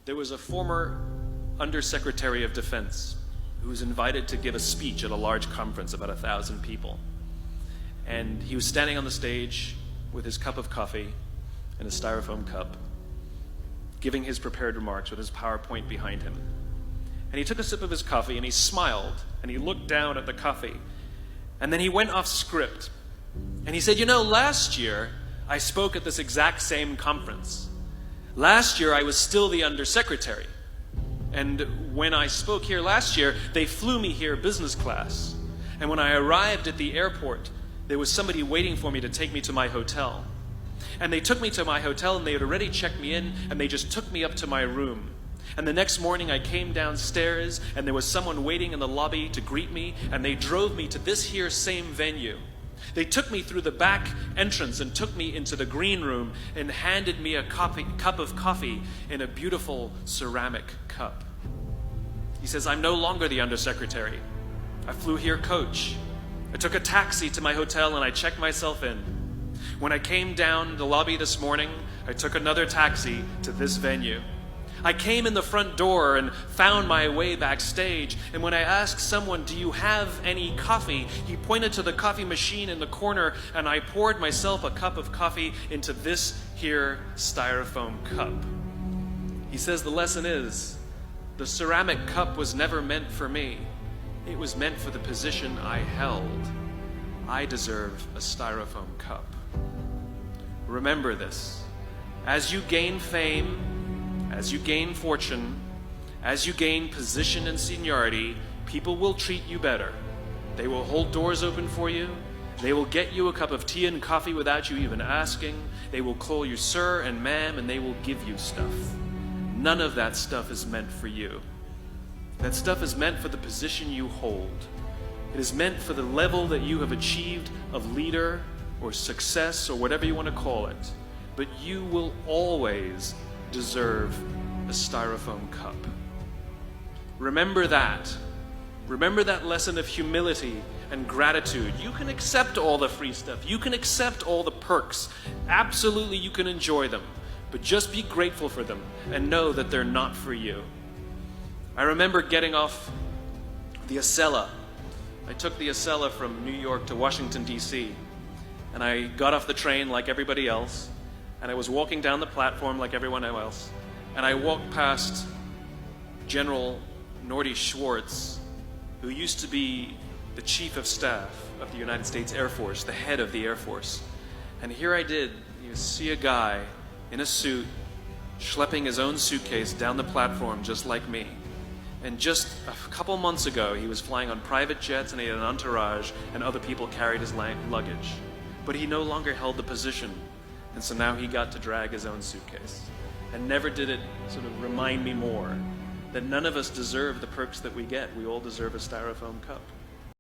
there was a former Undersecretary of Defense who was invited to give a speech at a large conference, about 1,000 people. And he was standing on the stage with his cup of coffee in a styrofoam cup, giving his prepared remarks with his PowerPoint behind him. And he took a sip of his coffee and he smiled and he looked down at the coffee. And then he went off script. And he said, "You know, last year I spoke at this exact same conference. Last year I was still the undersecretary. And when I spoke here last year, they flew me here business class. And when I arrived at the airport, there was somebody waiting for me to take me to my hotel. And they took me to my hotel and they had already checked me in and they just took me up to my room. And the next morning I came downstairs and there was someone waiting in the lobby to greet me and they drove me to this here same venue. They took me through the back entrance and took me into the green room and handed me a cup of coffee in a beautiful ceramic cup." He says, "I'm no longer the undersecretary. I flew here coach. I took a taxi to my hotel and I checked myself in. When I came down the lobby this morning, I took another taxi to this venue. I came in the front door and found my way backstage, and when I asked someone, 'Do you have any coffee?' he pointed to the coffee machine in the corner, and I poured myself a cup of coffee into this here styrofoam cup." He says the lesson is, the ceramic cup was never meant for me. It was meant for the position I held. I deserve a styrofoam cup. Remember this. As you gain fame, as you gain fortune, as you gain position and seniority, people will treat you better. They will hold doors open for you. They will get you a cup of tea and coffee without you even asking. They will call you sir and ma'am, and they will give you stuff. None of that stuff is meant for you. That stuff is meant for the position you hold. It is meant for the level that you have achieved of leader or success or whatever you want to call it. But you will always deserve a styrofoam cup. Remember that. Remember that lesson of humility and gratitude. You can accept all the free stuff. You can accept all the perks. Absolutely, you can enjoy them. But just be grateful for them and know that they're not for you. I remember getting off the Acela. I took the Acela from New York to Washington, D.C. And I got off the train like everybody else. And I was walking down the platform like everyone else. And I walked past General Norty Schwartz, who used to be the Chief of Staff of the United States Air Force, the head of the Air Force. And here I did, see a guy in a suit schlepping his own suitcase down the platform just like me. And just a couple months ago, he was flying on private jets and he had an entourage and other people carried his luggage. But he no longer held the position. And so now he got to drag his own suitcase. And never did it sort of remind me more that none of us deserve the perks that we get. We all deserve a styrofoam cup.